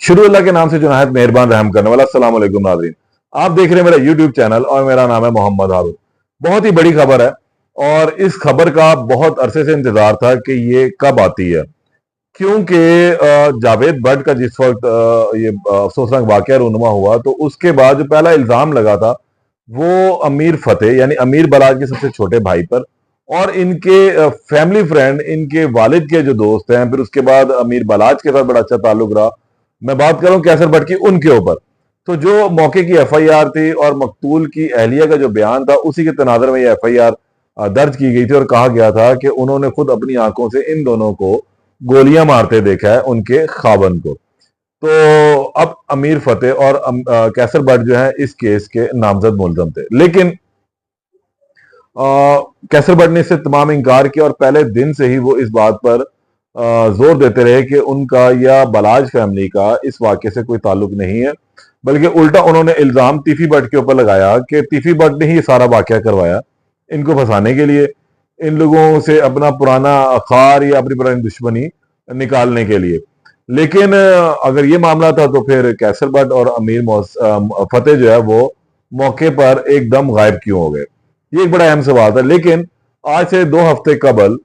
शुरू अल्लाह के नाम से जो नहायत मेहरबान रहम करने वाला। अस्सलाम वालेकुम नाज़रीन, आप देख रहे हैं मेरा यूट्यूब चैनल और मेरा नाम है मोहम्मद हारून। बहुत ही बड़ी खबर है और इस खबर का बहुत अरसे से इंतजार था कि ये कब आती है, क्योंकि जावेद भट्ट का जिस वक्त ये अफसोसनाक वाकया रूनुमा हुआ तो उसके बाद जो पहला इल्जाम लगा था वो अमीर फतेह यानी अमीर बलाज के सबसे छोटे भाई पर और इनके फैमिली फ्रेंड, इनके वालिद के जो दोस्त हैं, फिर उसके बाद अमीर बलाज के साथ बड़ा अच्छा ताल्लुक रहा। मैं बात कर रहा हूं कैसर भट्ट की, उनके ऊपर। तो जो मौके की एफआईआर थी और मकतूल की अहलिया का जो बयान था उसी के तनाजर में ये एफआईआर दर्ज की गई थी और कहा गया था कि उन्होंने खुद अपनी आंखों से इन दोनों को गोलियां मारते देखा है, उनके खाबन को। तो अब अमीर फतेह और कैसर भट्ट जो है इस केस के नामजद मुलजम थे, लेकिन कैसर भट्ट ने इससे तमाम इनकार किया और पहले दिन से ही वो इस बात पर जोर देते रहे कि उनका या बलाज फैमिली का इस वाक्य से कोई ताल्लुक नहीं है, बल्कि उल्टा उन्होंने इल्जाम तीफी भट्ट के ऊपर लगाया कि तीफी भट्ट ने ही सारा वाक्य करवाया इनको फंसाने के लिए, इन लोगों से अपना पुराना खार या अपनी पुरानी दुश्मनी निकालने के लिए। लेकिन अगर ये मामला था तो फिर कैसर भट्ट और फतेह जो है वो मौके पर एकदम गायब क्यों हो गए, ये एक बड़ा अहम सवाल था। लेकिन आज से 2 हफ्ते कबल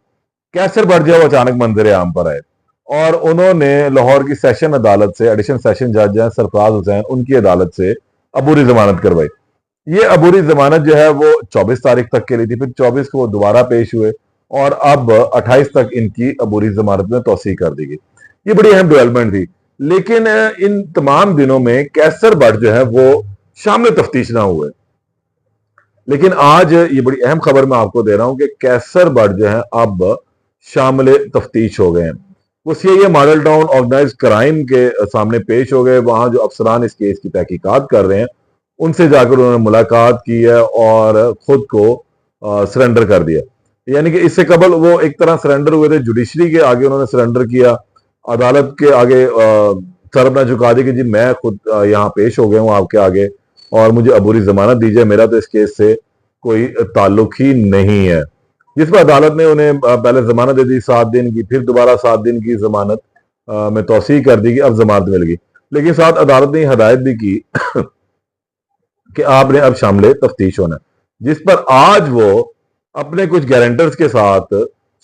कैसर भट्ट जो अचानक मंजर आम पर आए और उन्होंने लाहौर की सेशन अदालत से, एडिशनल सेशन जज हैं सरफराज हुसैन, उनकी अदालत से अबूरी जमानत करवाई। ये अबूरी जमानत जो है वो 24 तारीख तक के लिए थी, फिर 24 को वो दोबारा पेश हुए और अब 28 तक इनकी अबूरी जमानत में तौसीह कर दी गई। ये बड़ी अहम डेवलपमेंट थी। लेकिन इन तमाम दिनों में कैसर भट्ट जो है वो शामिल तफ्तीश ना हुए। लेकिन आज ये बड़ी अहम खबर मैं आपको दे रहा हूं कि कैसर भट्ट जो है अब शामिल तफ्तीश हो गए हैं। वो CIA Model Town organise crime के सामने पेश हो गए। वहां जो अफसरान इस केस की तहकीकात कर रहे हैं उनसे जाकर उन्होंने मुलाकात की है और खुद को सरेंडर कर दिया। यानी कि इससे कबल वो एक तरह सरेंडर हुए थे, जुडिशरी के आगे उन्होंने सरेंडर किया, अदालत के आगे सर अपना झुका दी कि जी मैं खुद यहाँ पेश हो गया हूँ आपके आगे और मुझे अबूरी जमानत दीजिए, मेरा तो इस केस से कोई ताल्लुक ही नहीं है। जिस पर अदालत ने उन्हें पहले जमानत दे दी 7 दिन की, फिर दोबारा 7 दिन की जमानत में तौसीह कर दी कि अब जमानत मिल गई। लेकिन साथ अदालत ने हिदायत भी की कि आपने अब शामिल तफ्तीश होना है, जिस पर आज वो अपने कुछ गारंटर्स के साथ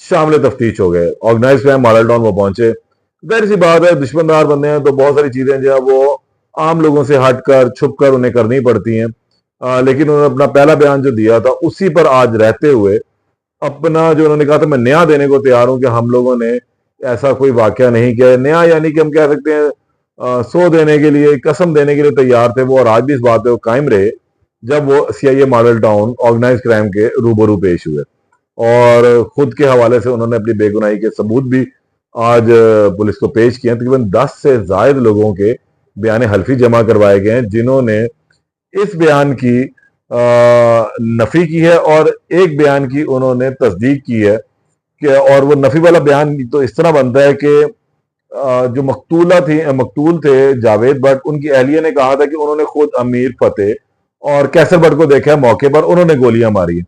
शामिल तफ्तीश हो गए। ऑर्गेनाइज क्राइम मॉडल टाउन वो पहुंचे। जाहिर सी बात है, दुश्मनदार बंदे हैं तो बहुत सारी चीजें जो है वो आम लोगों से हटकर छुप कर उन्हें करनी पड़ती हैं। लेकिन उन्होंने अपना पहला बयान जो दिया था उसी पर आज रहते हुए अपना जो उन्होंने कहा था मैं नया देने को तैयार हूं कि हम लोगों ने ऐसा कोई वाकया नहीं किया। नया यानी कि हम कह सकते हैं 100 देने के लिए, कसम देने के लिए तैयार थे वो, और आज भी इस बात पे वो कायम रहे जब वो CIA Model Town organise crime के रूबरू पेश हुए और खुद के हवाले से उन्होंने अपनी बेगुनाही के सबूत भी आज पुलिस को पेश किए। तकरीबन 10 से ज्यादा लोगों के बयान हल्फी जमा करवाए गए हैं जिन्होंने इस बयान की नफी की है और एक बयान की उन्होंने तस्दीक की है कि, और वो नफी वाला बयान तो इस तरह बनता है कि जो मकतूल थे जावेद भट्ट, उनकी अहलिया ने कहा था कि उन्होंने खुद अमीर फतेह और कैसर भट्ट को देखा है मौके पर, उन्होंने गोलियां मारी।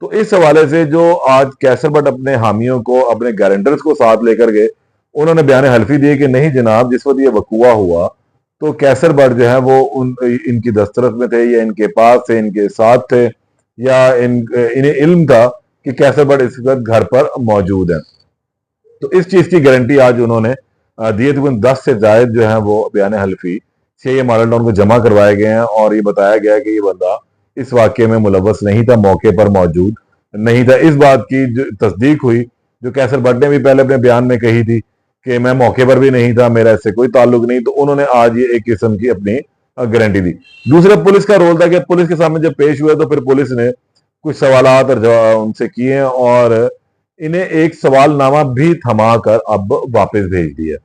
तो इस हवाले से जो आज कैसर भट्ट अपने हामियों को, अपने गारंटर्स को साथ लेकर गए, उन्होंने बयान हल्फी दिए कि नहीं जनाब, जिस वक्त ये वकूआ हुआ तो कैसर भट्ट जो है वो इनकी दस्तरस में थे या इनके पास थे, इनके साथ थे, या इन्हें इल्म था कि कैसर भट्ट इस वक्त घर पर मौजूद है। तो इस चीज की गारंटी आज उन्होंने दिए। तो 10 से जायद जो है वो बयान हल्फी सीआईए मॉडल टाउन को जमा करवाए गए हैं और ये बताया गया कि ये बंदा इस वाक्य में मुलव्वस नहीं था, मौके पर मौजूद नहीं था। इस बात की जो तस्दीक हुई जो कैसर भट्ट ने भी पहले अपने बयान में कही थी कि मैं मौके पर भी नहीं था, मेरा इससे कोई ताल्लुक नहीं, तो उन्होंने आज ये एक किस्म की अपनी गारंटी दी। दूसरा पुलिस का रोल था कि पुलिस के सामने जब पेश हुए तो फिर पुलिस ने कुछ सवालात और जवाब उनसे किए और इन्हें एक सवालनामा भी थमा कर अब वापस भेज दिया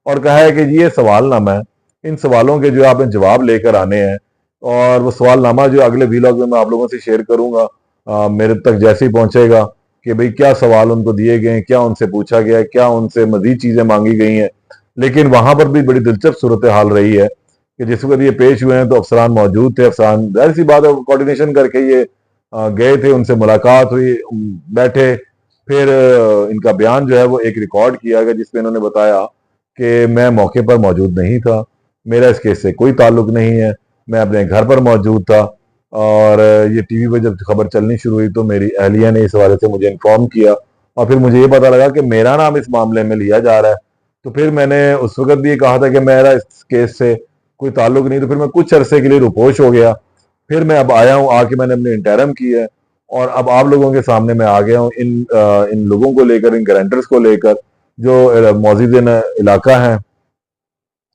और कहा है कि ये सवालनामा है, इन सवालों के जो आपने जवाब लेकर आने हैं और वो सवालनामा जो अगले वीलॉग में मैं आप लोगों से शेयर करूंगा मेरे तक जैसे ही पहुंचेगा कि भाई क्या सवाल उनको दिए गए हैं, क्या उनसे पूछा गया है, क्या उनसे मजीद चीजें मांगी गई हैं। लेकिन वहां पर भी बड़ी दिलचस्प सूरत हाल रही है कि जिस वक्त ये पेश हुए हैं तो अफसरान मौजूद थे। अफसरान जाहिर सी बात है कोऑर्डिनेशन करके ये गए थे, उनसे मुलाकात हुई, बैठे, फिर इनका बयान जो है वो एक रिकॉर्ड किया गया जिसमें इन्होंने बताया कि मैं मौके पर मौजूद नहीं था, मेरा इस केस से कोई ताल्लुक नहीं है, मैं अपने घर पर मौजूद था। और ये टीवी पर जब खबर चलनी शुरू हुई तो मेरी अहलिया ने इस हवाले से मुझे इन्फॉर्म किया, और फिर मुझे ये पता लगा कि मेरा नाम इस मामले में लिया जा रहा है। तो फिर मैंने उस वक्त भी ये कहा था कि मेरा इस केस से कोई ताल्लुक नहीं, तो फिर मैं कुछ अरसे के लिए रुपोश हो गया। फिर मैं अब आया हूँ, आके मैंने अपने इंटरम की है, और अब आप लोगों के सामने मैं आ गया हूँ इन लोगों को लेकर, इन गारंटर्स को लेकर, जो मौजूद इलाका हैं,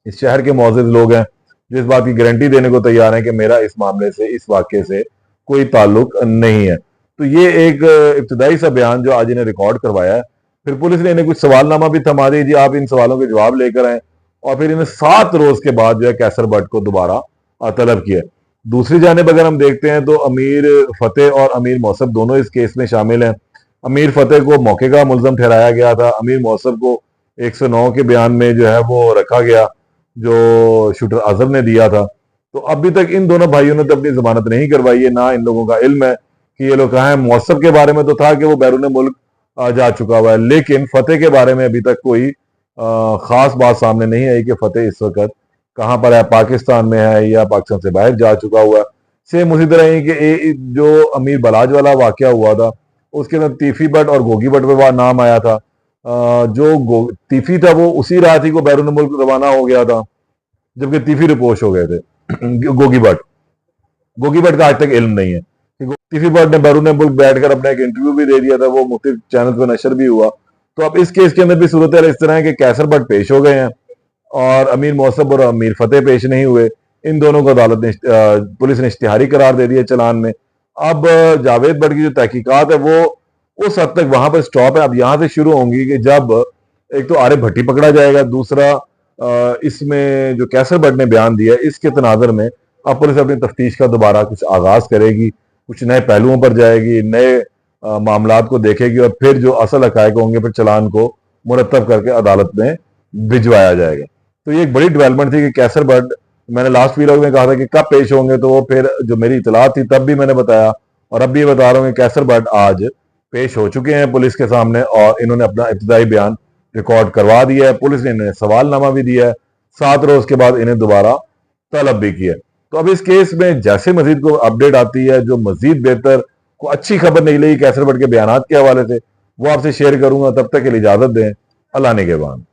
इस शहर के मौजूद लोग हैं, जो इस बात की गारंटी देने को तैयार हैं कि मेरा इस मामले से, इस वाक्य से कोई ताल्लुक नहीं है। तो ये एक इब्तदाई सा बयान जो आज इन्हें रिकॉर्ड करवाया है। फिर पुलिस ने इन्हें कुछ सवालनामा भी थमा दी, जी आप इन सवालों के जवाब लेकर आए, और फिर इन्हें 7 रोज के बाद जो है कैसर बट को दोबारा तलब किया। दूसरी जानिब अगर हम देखते हैं तो अमीर फतेह और अमीर मौसफ दोनों इस केस में शामिल हैं। अमीर फतेह को मौके का मुलजम ठहराया गया था, अमीर मौसफ को 109 के बयान में जो है वो रखा गया, जो शूटर अजहर ने दिया था। तो अभी तक इन दोनों भाइयों ने तो अपनी जमानत नहीं करवाई है, ना इन लोगों का इल्म है कि ये लोग कहाँ हैं। मौसफ के बारे में तो था कि वो बैरून मुल्क जा चुका हुआ है, लेकिन फतेह के बारे में अभी तक कोई खास बात सामने नहीं आई कि फतेह इस वक्त कहाँ पर है, पाकिस्तान में है या पाकिस्तान से बाहर जा चुका हुआ है। सेम उसी तरह ही कि जो अमीर बलाज वाला वाकया हुआ था, उसके अंदर तीफी भट्ट और गोगी भट्ट पे नाम आया था। जो तीफी था वो उसी रात ही को बैरून मुल्क रवाना हो गया था, जबकि तीफी रिपोर्ट हो गए थे। गोगी भट्ट का आज तक इल्म नहीं है। तीफी भट्ट ने बैरून मुल्क बैठकर अपना एक इंटरव्यू भी दे दिया था, वो मुख्तलिफ चैनल पर नशर भी हुआ। तो अब इस केस के अंदर भी सूरत इस तरह है कि कैसर भट्ट पेश हो गए हैं और अमीर मौसफ और अमीर फतेह पेश नहीं हुए। इन दोनों को अदालत ने पुलिस ने इश्तिहारी करार दे दिया चलान में। अब जावेद भट्ट की जो तहकीकात है वो उस हद तक वहां पर स्टॉप है। अब यहां से शुरू होंगी कि जब एक तो आरिफ भट्टी पकड़ा जाएगा, दूसरा इसमें जो कैसर भट्ट ने बयान दिया इसके तनाजर में अब पुलिस अपनी तफ्तीश का दोबारा कुछ आगाज करेगी, कुछ नए पहलुओं पर जाएगी, नए मामलात को देखेगी, और फिर जो असल हकायक होंगे फिर चलान को मुरतब करके अदालत में भिजवाया जाएगा। तो ये एक बड़ी डेवलपमेंट थी कि कैसर भट्ट, मैंने लास्ट वीडियो में कहा था कि कब पेश होंगे, तो वो फिर जो मेरी इतलात थी तब भी मैंने बताया, और अब भी बता रहा हूँ कि कैसर भट्ट आज पेश हो चुके हैं पुलिस के सामने, और इन्होंने अपना इब्तदाई बयान रिकॉर्ड करवा दिया है। पुलिस ने इन्हें सवालनामा भी दिया है, 7 रोज के बाद इन्हें दोबारा तलब भी किया। तो अब इस केस में जैसे मजीद को अपडेट आती है, जो मजीद बेहतर को अच्छी खबर निकलेगी कैसर भट्ट के बयान के हवाले से, वो आपसे शेयर करूंगा। तब तक के लिए इजाजत दें। अल्लाह ने के बाद।